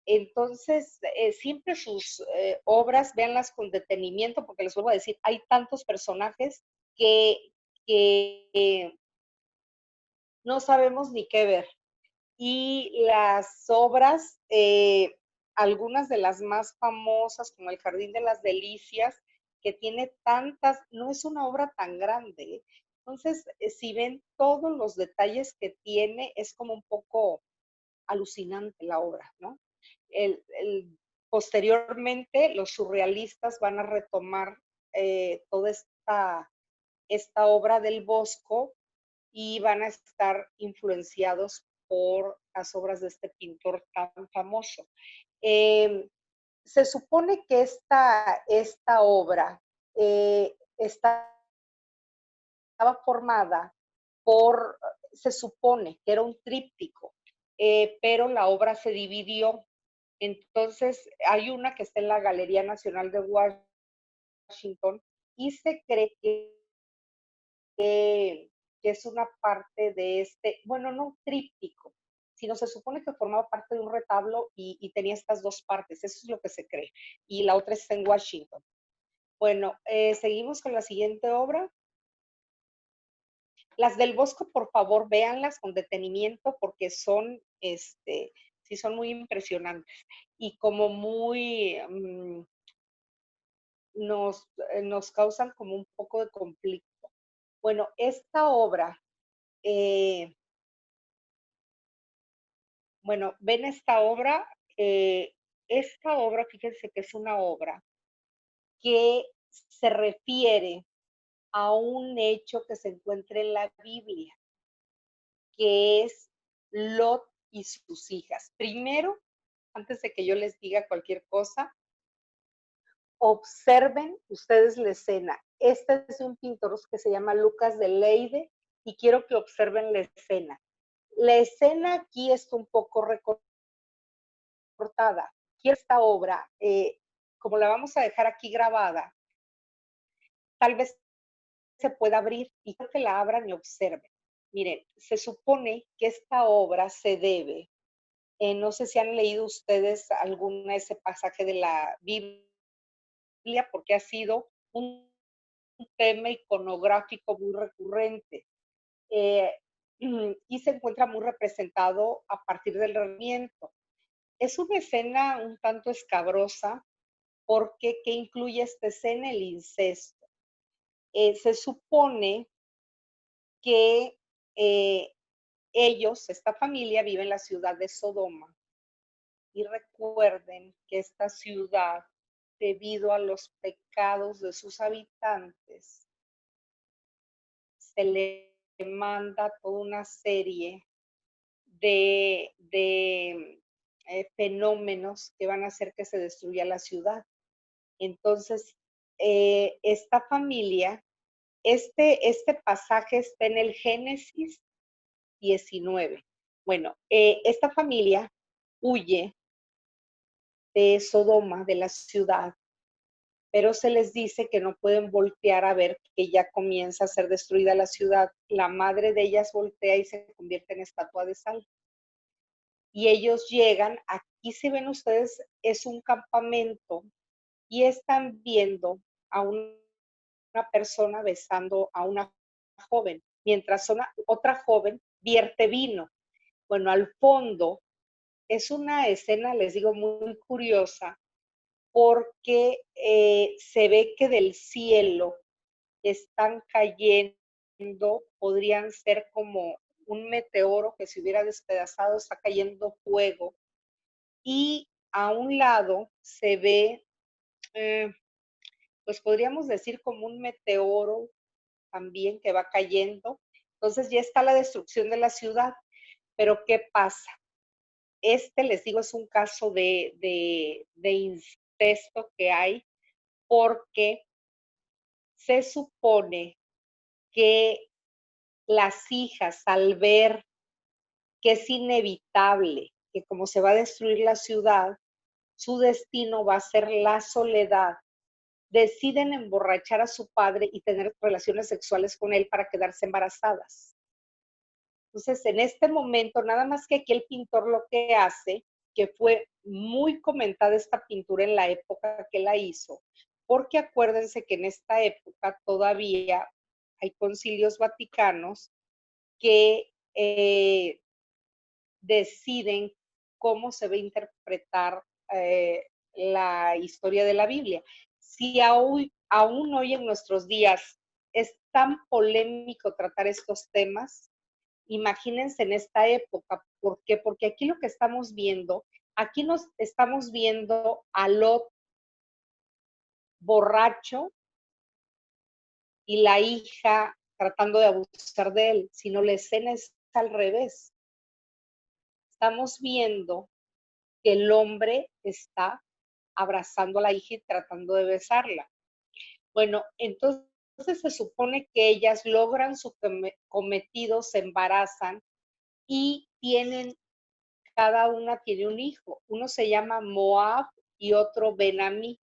Entonces, siempre sus obras, véanlas con detenimiento, porque les vuelvo a decir, hay tantos personajes que, que no sabemos ni qué ver. Y las obras, algunas de las más famosas, como El Jardín de las Delicias, que tiene tantas, no es una obra tan grande. Entonces, si ven todos los detalles que tiene, es como un poco alucinante la obra, ¿no? Posteriormente, los surrealistas van a retomar toda esta obra del Bosco y van a estar influenciados por las obras de este pintor tan famoso. Eh, Se supone que esta obra estaba formada por, se supone que era un tríptico, pero la obra se dividió. Entonces, hay una que está en la Galería Nacional de Washington y se cree que es una parte de bueno, no un tríptico, sino se supone que formaba parte de un retablo y tenía estas dos partes, eso es lo que se cree, y la otra está en Washington. Bueno, seguimos con la siguiente obra. Las del Bosco, por favor, véanlas con detenimiento porque son, sí son muy impresionantes y como muy, nos causan como un poco de conflicto. Bueno, esta obra, eh, bueno, ven esta obra, fíjense que es una obra que se refiere a un hecho que se encuentra en la Biblia, que es Lot y sus hijas. Primero, antes de que yo les diga cualquier cosa, observen ustedes la escena. Este es un pintor que se llama Lucas de Leyde y quiero que observen la escena. La escena aquí está un poco recortada. Aquí esta obra, como la vamos a dejar aquí grabada, tal vez se pueda abrir y quiero que la abran y observen. Miren, se supone que esta obra se debe, no sé si han leído ustedes alguna ese pasaje de la Biblia, porque ha sido un tema iconográfico muy recurrente eh, y se encuentra muy representado a partir del Renacimiento. Es una escena un tanto escabrosa porque ¿qué incluye esta escena? El incesto. Se supone que eh, ellos, esta familia, vive en la ciudad de Sodoma. Y recuerden que esta ciudad, debido a los pecados de sus habitantes, se le manda toda una serie de fenómenos que van a hacer que se destruya la ciudad. Entonces, esta familia, este pasaje está en el Génesis 19. Bueno, esta familia huye de Sodoma, de la ciudad, pero se les dice que no pueden voltear a ver que ya comienza a ser destruida la ciudad. La madre de ellas voltea y se convierte en estatua de sal. Y ellos llegan, aquí si ven ustedes, es un campamento y están viendo a una persona besando a una joven, mientras otra joven vierte vino. Bueno, al fondo es una escena, les digo, muy curiosa, porque se ve que del cielo están cayendo, podrían ser como un meteoro que se hubiera despedazado, está cayendo fuego, y a un lado se ve, pues podríamos decir como un meteoro también que va cayendo. Entonces ya está la destrucción de la ciudad, pero ¿qué pasa? Les digo, es un caso de incesto que hay porque se supone que las hijas, al ver que es inevitable, que como se va a destruir la ciudad, su destino va a ser la soledad, deciden emborrachar a su padre y tener relaciones sexuales con él para quedarse embarazadas. Entonces, en este momento, nada más que aquí el pintor lo que hace, que fue muy comentada esta pintura en la época que la hizo, porque acuérdense que en esta época todavía hay concilios vaticanos que deciden cómo se va a interpretar la historia de la Biblia. Si aún hoy en nuestros días es tan polémico tratar estos temas, imagínense en esta época. ¿Por qué? Porque aquí lo que estamos viendo, aquí nos estamos viendo a Lot borracho y la hija tratando de abusar de él, sino la escena es al revés. Estamos viendo que el hombre está abrazando a la hija y tratando de besarla. Bueno, entonces se supone que ellas logran su cometido, se embarazan y cada una tiene un hijo. Uno se llama Moab y otro Benamí.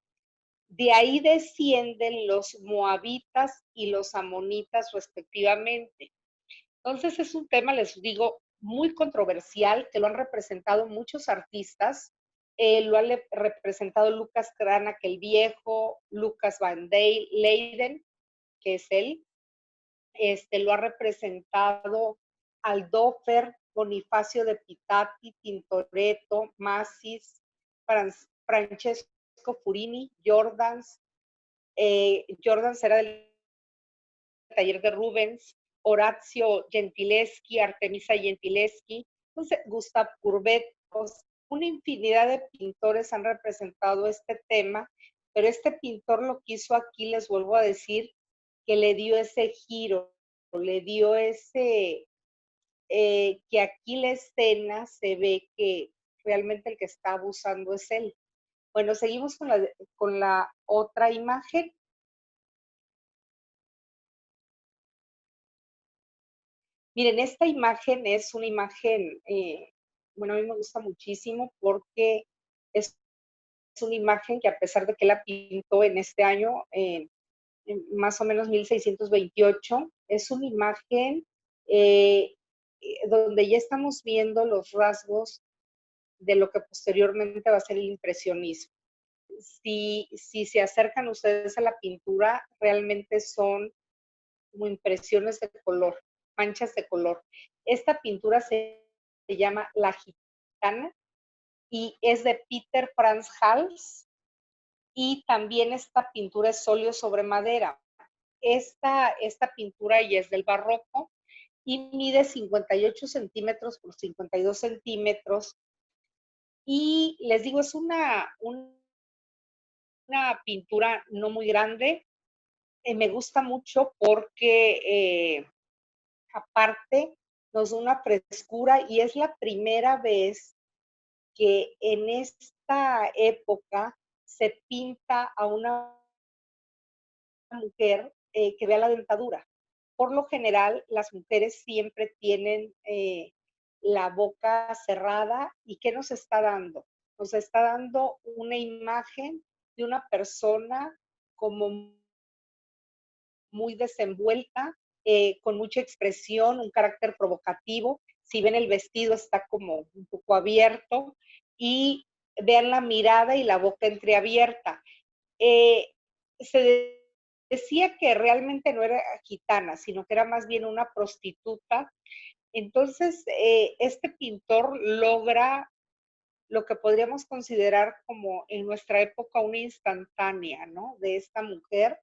De ahí descienden los moabitas y los amonitas respectivamente. Entonces es un tema, les digo, muy controversial, que lo han representado muchos artistas. Lo ha representado Lucas Cranach el Viejo, Lucas Van Leyden, que es él. Lo ha representado Aldofer, Bonifacio de Pitati, Tintoretto, Massis, Francesco Furini, Jordans. Jordans era del taller de Rubens, Orazio Gentileschi, Artemisa Gentileschi, entonces Gustave Courbet, una infinidad de pintores han representado este tema, pero este pintor lo que hizo aquí, les vuelvo a decir, que le dio ese giro, le dio ese, que aquí la escena se ve que realmente el que está abusando es él. Bueno, seguimos con la otra imagen. Miren, esta imagen es una imagen, bueno, a mí me gusta muchísimo porque es una imagen que a pesar de que la pintó en este año, más o menos 1628, es una imagen donde ya estamos viendo los rasgos de lo que posteriormente va a ser el impresionismo. Si se acercan ustedes a la pintura, realmente son como impresiones de color, manchas de color. Esta pintura se llama La Gitana y es de Peter Franz Hals, y también esta pintura es óleo sobre madera. Esta pintura ya es del barroco y mide 58 centímetros por 52 centímetros. Y les digo, es una pintura no muy grande. Me gusta mucho porque aparte nos da una frescura y es la primera vez que en esta época se pinta a una mujer que vea la dentadura. Por lo general, las mujeres siempre tienen la boca cerrada. ¿Y qué nos está dando? Nos está dando una imagen de una persona como muy desenvuelta, con mucha expresión, un carácter provocativo. Si ven el vestido está como un poco abierto y vean la mirada y la boca entreabierta. Se decía que realmente no era gitana, sino que era más bien una prostituta. Entonces, este pintor logra lo que podríamos considerar como en nuestra época una instantánea, ¿no? De esta mujer.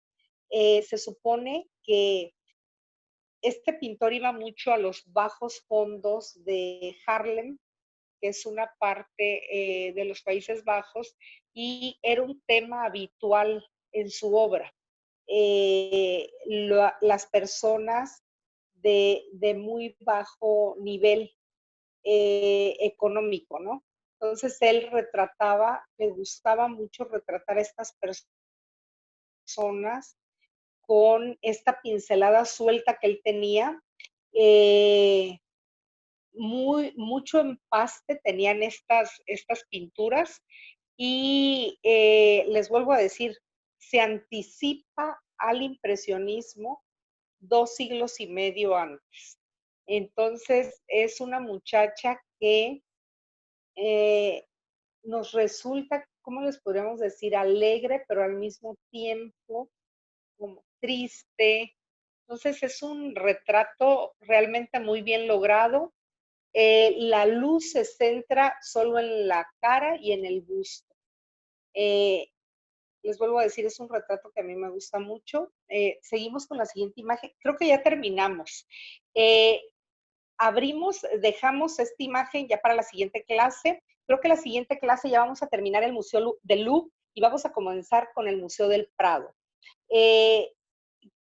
Se supone que este pintor iba mucho a los bajos fondos de Harlem, que es una parte de los Países Bajos, y era un tema habitual en su obra. Las personas de muy bajo nivel económico, ¿no? Entonces él retrataba, le gustaba mucho retratar a estas personas con esta pincelada suelta que él tenía. Mucho empaste tenían estas pinturas y les vuelvo a decir, se anticipa al impresionismo 2 siglos y medio antes. Entonces es una muchacha que nos resulta, ¿cómo les podríamos decir? Alegre, pero al mismo tiempo como triste. Entonces es un retrato realmente muy bien logrado. La luz se centra solo en la cara y en el busto. Les vuelvo a decir, es un retrato que a mí me gusta mucho. Seguimos con la siguiente imagen. Creo que ya terminamos. Dejamos esta imagen ya para la siguiente clase. Creo que la siguiente clase ya vamos a terminar el Museo del Louvre y vamos a comenzar con el Museo del Prado.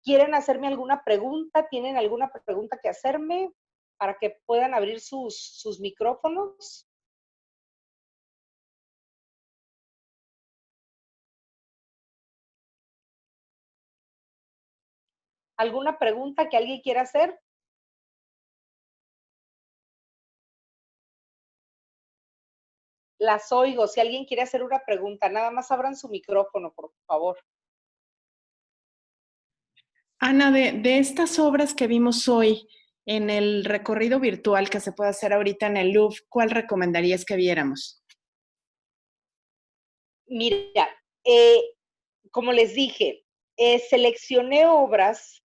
¿Quieren hacerme alguna pregunta? ¿Tienen alguna pregunta que hacerme para que puedan abrir sus micrófonos? ¿Alguna pregunta que alguien quiera hacer? Las oigo. Si alguien quiere hacer una pregunta, nada más abran su micrófono, por favor. Ana, de estas obras que vimos hoy, En el recorrido virtual que se puede hacer ahorita en el Louvre, ¿cuál recomendarías que viéramos? Mira, como les dije, seleccioné obras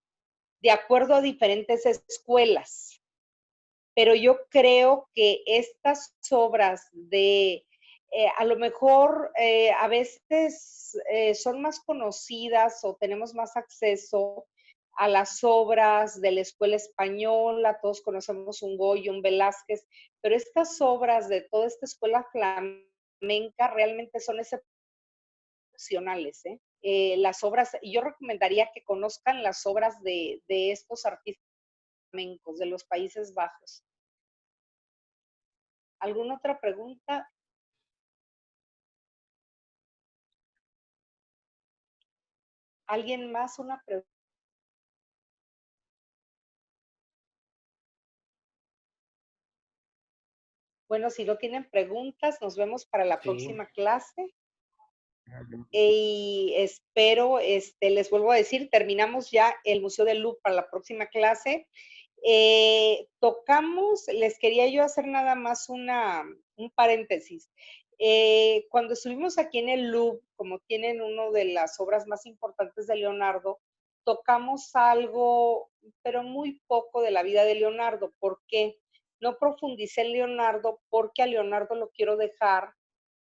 de acuerdo a diferentes escuelas, pero yo creo que estas obras a lo mejor a veces son más conocidas o tenemos más acceso a las obras de la escuela española, todos conocemos un Goya, un Velázquez, pero estas obras de toda esta escuela flamenca realmente son excepcionales, ¿eh? Las obras, yo recomendaría que conozcan las obras de estos artistas flamencos de los Países Bajos. ¿Alguna otra pregunta? ¿Alguien más una pregunta? Bueno, si no tienen preguntas, nos vemos para la próxima clase. Y espero, les vuelvo a decir, terminamos ya el Museo del Louvre para la próxima clase. Tocamos, les quería yo hacer nada más un paréntesis. Cuando estuvimos aquí en el Louvre, como tienen una de las obras más importantes de Leonardo, tocamos algo, pero muy poco de la vida de Leonardo. ¿Por qué? No profundicé en Leonardo porque a Leonardo lo quiero dejar,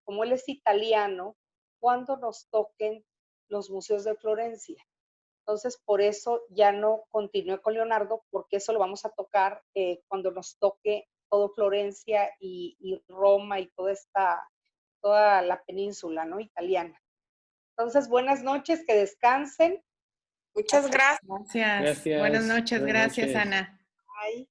como él es italiano, cuando nos toquen los museos de Florencia. Entonces, por eso ya no continué con Leonardo, porque eso lo vamos a tocar cuando nos toque todo Florencia y Roma y toda la península, ¿no? Italiana. Entonces, buenas noches, que descansen. Muchas gracias. Gracias. Gracias. Buenas noches. Buenas Gracias, noches. Ana. Bye.